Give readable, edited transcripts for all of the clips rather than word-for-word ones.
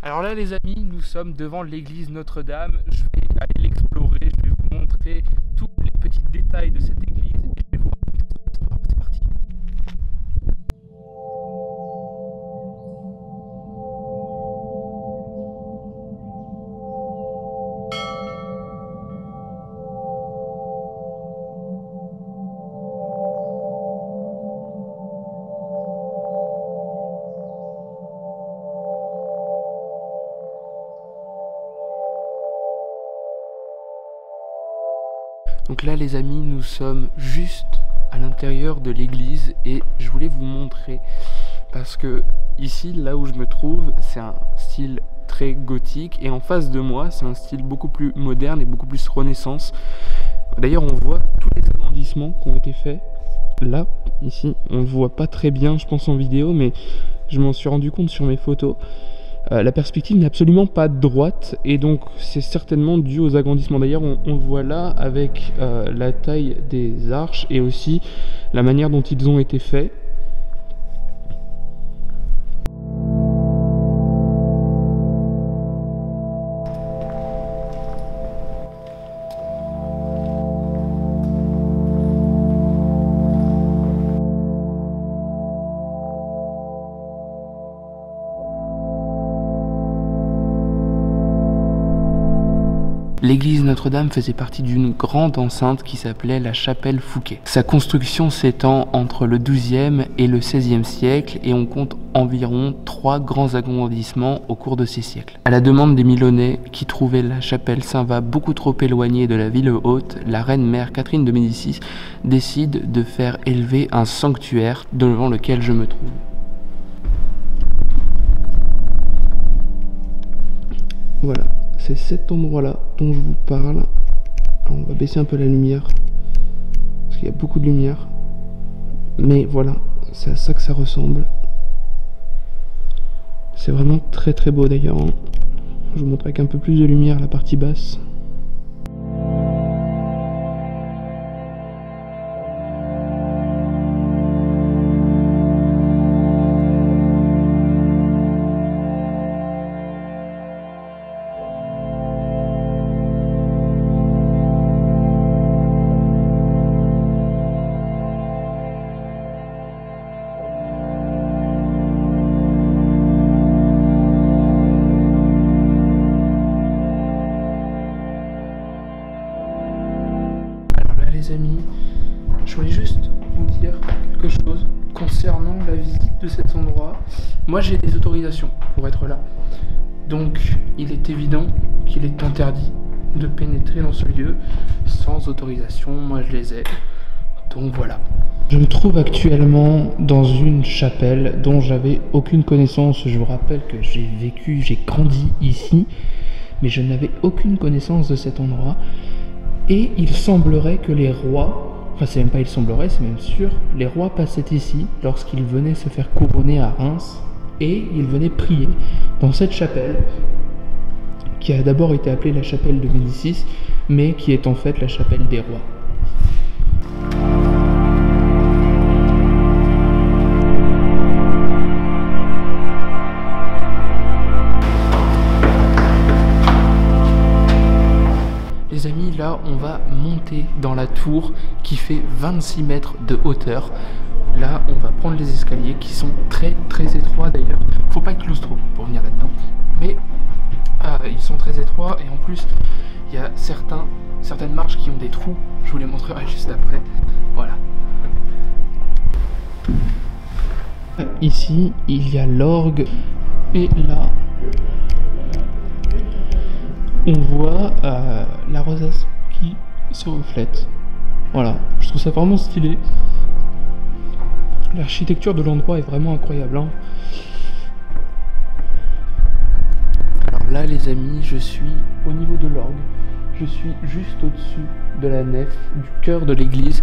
Alors là les amis, nous sommes devant l'église Notre-Dame. Je vais aller l'explorer, je vais vous montrer tous les petits détails de cette église et je vais vous raconter cette histoire. C'est parti. Donc là les amis, nous sommes juste à l'intérieur de l'église et je voulais vous montrer parce que ici, là où je me trouve, c'est un style très gothique et en face de moi, c'est un style beaucoup plus moderne et beaucoup plus renaissance. D'ailleurs, on voit tous les agrandissements qui ont été faits. Là, ici, on ne le voit pas très bien, je pense en vidéo, mais je m'en suis rendu compte sur mes photos. La perspective n'est absolument pas droite et donc c'est certainement dû aux agrandissements. D'ailleurs on le voit là avec la taille des arches et aussi la manière dont ils ont été faits. L'église Notre-Dame faisait partie d'une grande enceinte qui s'appelait la chapelle Fouquet. Sa construction s'étend entre le XIIe et le XVIe siècle et on compte environ 3 grands agrandissements au cours de ces siècles. À la demande des Milonnais qui trouvaient la chapelle Saint-Va beaucoup trop éloignée de la ville haute, la reine-mère Catherine de Médicis décide de faire élever un sanctuaire devant lequel je me trouve. Voilà. C'est cet endroit-là dont je vous parle. Alors on va baisser un peu la lumière, parce qu'il y a beaucoup de lumière. Mais voilà, c'est à ça que ça ressemble. C'est vraiment très très beau d'ailleurs. Je vous montre avec un peu plus de lumière la partie basse. Les amis, je voulais juste vous dire quelque chose concernant la visite de cet endroit. Moi j'ai des autorisations pour être là, donc il est évident qu'il est interdit de pénétrer dans ce lieu sans autorisation. Moi je les ai, donc voilà. Je me trouve actuellement dans une chapelle dont j'avais aucune connaissance. Je vous rappelle que j'ai grandi ici, mais je n'avais aucune connaissance de cet endroit. Et il semblerait que les rois, enfin c'est même pas il semblerait, c'est même sûr, les rois passaient ici lorsqu'ils venaient se faire couronner à Reims et ils venaient prier dans cette chapelle qui a d'abord été appelée la chapelle de Médicis, mais qui est en fait la chapelle des rois. Les amis, là on va monter dans la tour qui fait 26 mètres de hauteur. Là on va prendre les escaliers qui sont très très étroits d'ailleurs. Faut pas être claustro pour venir là-dedans, mais ils sont très étroits et en plus il y a certaines marches qui ont des trous. Je vous les montrerai juste après. Voilà. Ici il y a l'orgue et là on voit la rosace qui se reflète. Voilà, je trouve ça vraiment stylé. L'architecture de l'endroit est vraiment incroyable, hein. Alors là les amis, je suis au niveau de l'orgue. Je suis juste au-dessus de la nef, du cœur de l'église.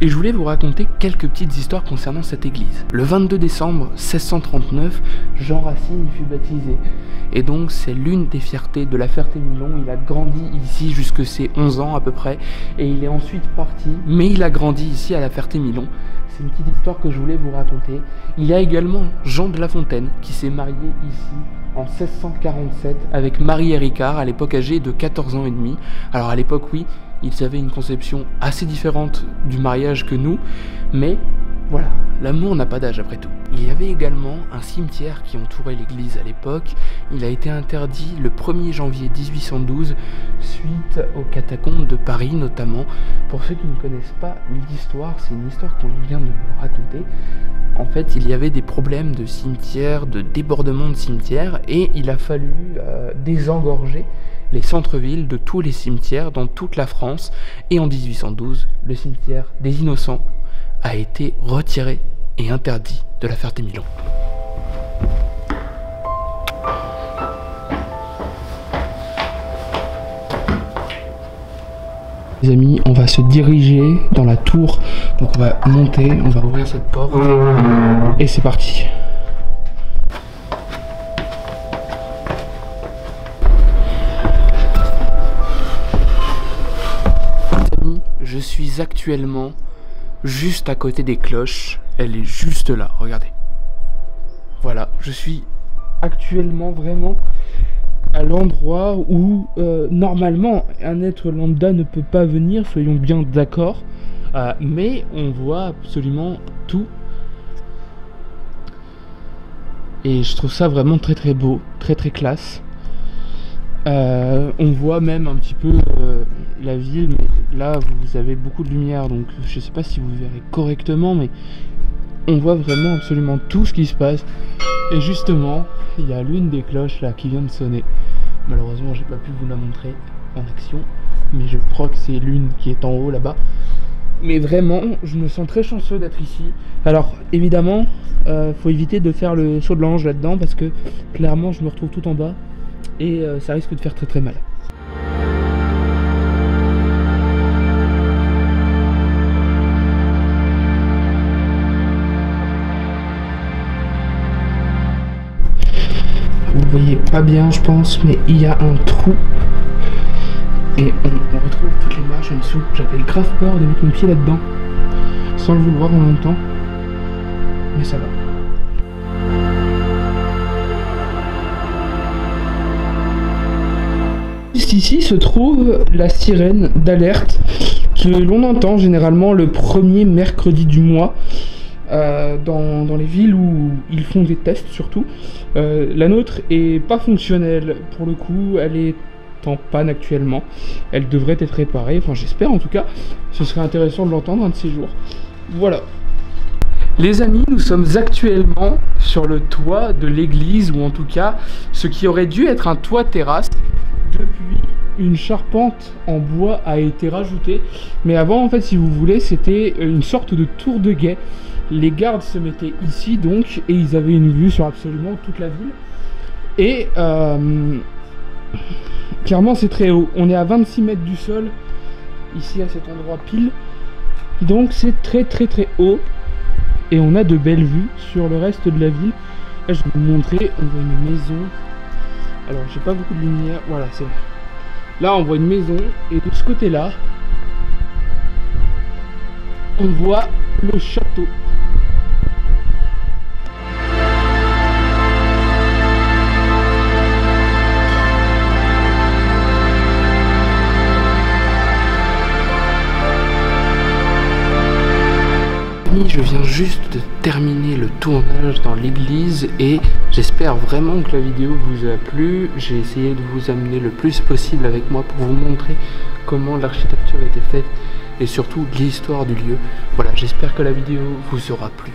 Et je voulais vous raconter quelques petites histoires concernant cette église. Le 22 décembre 1639, Jean Racine fut baptisé. Et donc c'est l'une des fiertés de la Ferté-Milon. Il a grandi ici jusque ses 11 ans à peu près. Et il est ensuite parti, mais il a grandi ici à la Ferté-Milon. C'est une petite histoire que je voulais vous raconter. Il y a également Jean de La Fontaine qui s'est marié ici en 1647 avec Marie Ricard, à l'époque âgée de 14 ans et demi. Alors à l'époque, oui, ils avaient une conception assez différente du mariage que nous, mais voilà, l'amour n'a pas d'âge après tout. Il y avait également un cimetière qui entourait l'église à l'époque. Il a été interdit le 1er janvier 1812 suite aux catacombes de Paris notamment. Pour ceux qui ne connaissent pas l'histoire, c'est une histoire qu'on vient de me raconter. En fait, il y avait des problèmes de cimetières, de débordement de cimetières, et il a fallu désengorger les centres-villes de tous les cimetières dans toute la France. Et en 1812, le cimetière des Innocents a été retiré et interdit de la Ferté-Milon. Les amis, on va se diriger dans la tour, donc on va monter, on va ouvrir cette porte et c'est parti. Les amis, je suis actuellement juste à côté des cloches, elle est juste là, regardez. Voilà, je suis actuellement vraiment à l'endroit où normalement un être lambda ne peut pas venir, soyons bien d'accord, mais on voit absolument tout. Et je trouve ça vraiment très très beau, très très classe. On voit même un petit peu la ville, mais là vous avez beaucoup de lumière, donc je sais pas si vous verrez correctement, mais on voit vraiment absolument tout ce qui se passe. Et justement, il y a l'une des cloches là qui vient de sonner. Malheureusement, j'ai pas pu vous la montrer en action, mais je crois que c'est l'une qui est en haut là-bas. Mais vraiment, je me sens très chanceux d'être ici. Alors, évidemment, faut éviter de faire le saut de l'ange là-dedans, parce que clairement, je me retrouve tout en bas et ça risque de faire très très mal. Vous voyez pas bien, je pense, mais il y a un trou et on retrouve toutes les marches en dessous. J'avais grave peur de mettre mon pied là-dedans sans le vouloir en même temps, mais ça va. Juste ici se trouve la sirène d'alerte que l'on entend généralement le premier mercredi du mois. Dans les villes où ils font des tests surtout. La nôtre est pas fonctionnelle pour le coup, elle est en panne actuellement, elle devrait être réparée, enfin j'espère en tout cas, ce serait intéressant de l'entendre un de ces jours. Voilà. Les amis, nous sommes actuellement sur le toit de l'église, ou en tout cas ce qui aurait dû être un toit terrasse. Depuis, une charpente en bois a été rajoutée, mais avant en fait, si vous voulez, c'était une sorte de tour de guet. Les gardes se mettaient ici donc, et ils avaient une vue sur absolument toute la ville. Et clairement c'est très haut, on est à 26 mètres du sol, ici à cet endroit pile. Donc c'est très très très haut, et on a de belles vues sur le reste de la ville. Là je vais vous montrer, on voit une maison. Alors j'ai pas beaucoup de lumière, voilà c'est bon. Là on voit une maison, et de ce côté là, on voit le château. Je viens juste de terminer le tournage dans l'église et j'espère vraiment que la vidéo vous a plu. J'ai essayé de vous amener le plus possible avec moi pour vous montrer comment l'architecture était faite et surtout l'histoire du lieu. Voilà, j'espère que la vidéo vous aura plu.